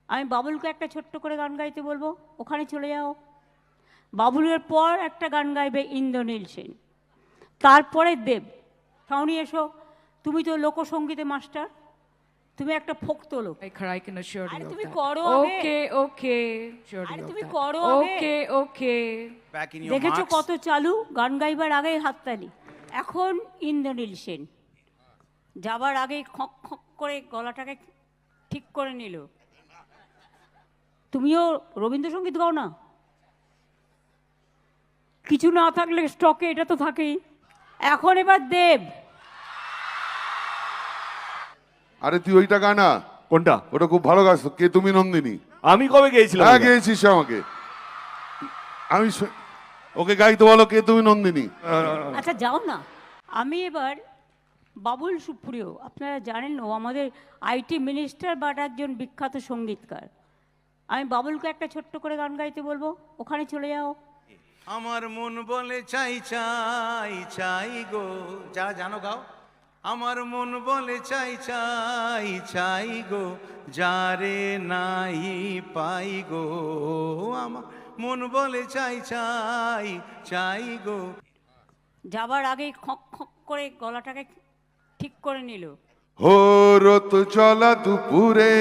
আমি বাবুলকে একটা ছোট্ট করে গান গাইতে বলবো, ওখানে চলে যাও। বাবুলের পর একটা গান গাইবে ইন্দ্রনীল সেন, তারপরে দেব। শাওনি এসো, তুমি তো লোকসঙ্গীতে মাস্টার, তুমি একটা ফোক তোলো। I can assure you of তুমি that. করো আগে। Okay. Sure আরে of তুমি that. করো আগে। Okay. Back in your দেখেছো marks. কত চালু, গান গাইবার আগেই হাততালি। এখন ইন্দ্রনীল সেন যাবার আগেই খক খক করে গলাটাকে ঠিক করে নিল। তুমিও রবীন্দ্রসঙ্গীত গাও না? কিছু না থাকলে স্টকে এটা তো থাকেই। এখন এবার দেব। আরে তুই ওইটা গানা, কোনটা? ওটা খুব ভালো গাছ। কে তুমি নন্দিনী? আমি কবে গেছিলাম? হ্যাঁ গেয়েছিস আমাকে। আমি ওকে গাইতে বলো, কে তুমি নন্দিনী। আচ্ছা যাও না। আমি এবার বাবুল সুপ্রিয়, আপনারা জানেন ও আমাদের আইটি মিনিস্টার বাট একজন বিখ্যাত সঙ্গীতকার। আমি বাবুলকে একটা ছোট্ট করে গান গাইতে বলবো, ওখানে চলে যাও। আমার মন বলে চাই চাই চাই গো, যারা জানো গাও। আমার মন বলে চাই চাই চাই গো, যারে নাই পাই গো। আমার মন বলে চাই চাই চাই গো। যাবার আগেই খক খক করে গলাটাকে ঠিক করে নিল। হো রত চলা দুপুরে,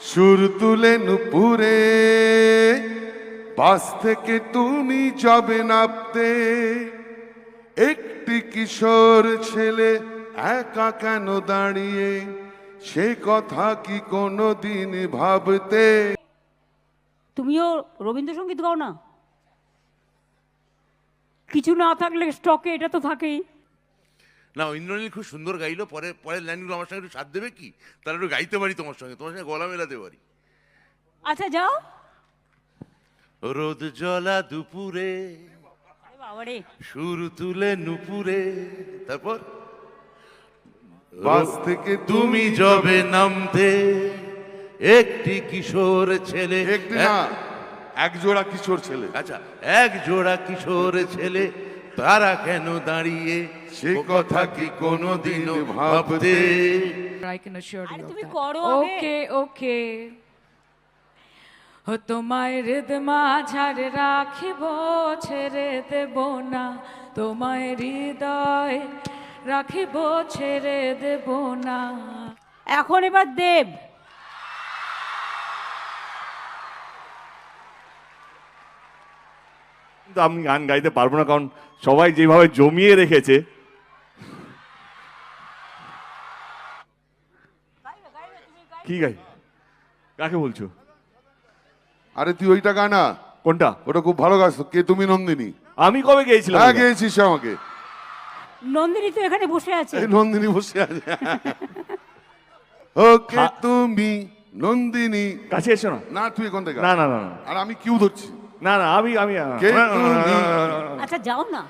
সুর তুলে নুপুরে, বাস থেকে তুমি যাবে নামতে। একটি কিশোর ছেলে একা কেন দাঁড়িয়ে, সে কথা কি কোনোদিন ভাবতে? তুমিও রবীন্দ্রসঙ্গীত গাও না? কিছু না থাকলে স্টকে এটা তো থাকেই। না, ইন্দ্রনীল খুব সুন্দর গাইলো। পরের লাইনগুলো আমার সঙ্গে একটু সাথ দেবে কি? তাহলে একটু গাইতে পারি তোমার সঙ্গে গলা মেলাতে পারি। আচ্ছা যাও। রোদ জ্বলা দুপুরে, বাবারে, সুর তুলে নুপুরে, তারপর বাস থেকে তুমি যাবে নামতে। একটি কিশোর ছেলে, একটি না, এক জোড়া কিশোর ছেলে। আচ্ছা, এক জোড়া কিশোর ছেলে, তারা কেন দাঁড়িয়ে, সে কথা কি কোনোদিন ভাবতে? I can assure আরে you of তুমি that. করো আগে। Okay. ও তোমায় হৃদ মাঝারে রাখিব, ছেড়ে দেব না। তোমায় হৃদয় রাখিব, ছেড়ে দেব না। এখন এবার দেব। কিন্তু আমি গান গাইতে পারবো না, কারণ সবাই যেভাবে জমিয়ে রেখেছে। কি গাই? কাকে বলছো? আরে তুই ওইটা গানা, কোনটা? ওটা খুব ভালো গাছ। কে তুমি নন্দিনী? আমি কবে গেছিলাম? হ্যাঁ গেয়েছিস আমাকে। নন্দিনী তো এখানে বসে আছে। এই নন্দিনী বসে আছে। ওকে তুমি নন্দিনী। কাছে এসো না। না তুই এখান থেকে। না। আর আমি কিউ ধরছি। না আমি কে তুমি? আচ্ছা যাও না।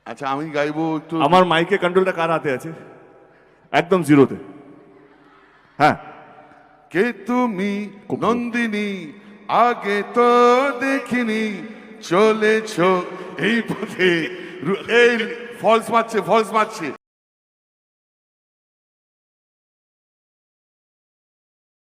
আচ্ছা আমি গাইবো একটু। আমার মাইকে কন্ট্রোলটা কার হাতে আছে? একদম জিরোতে। হ্যাঁ। কে তুমি নন্দিনী, আগে তো দেখিনি, চলেছ এই পথে। এই ফলস মারছে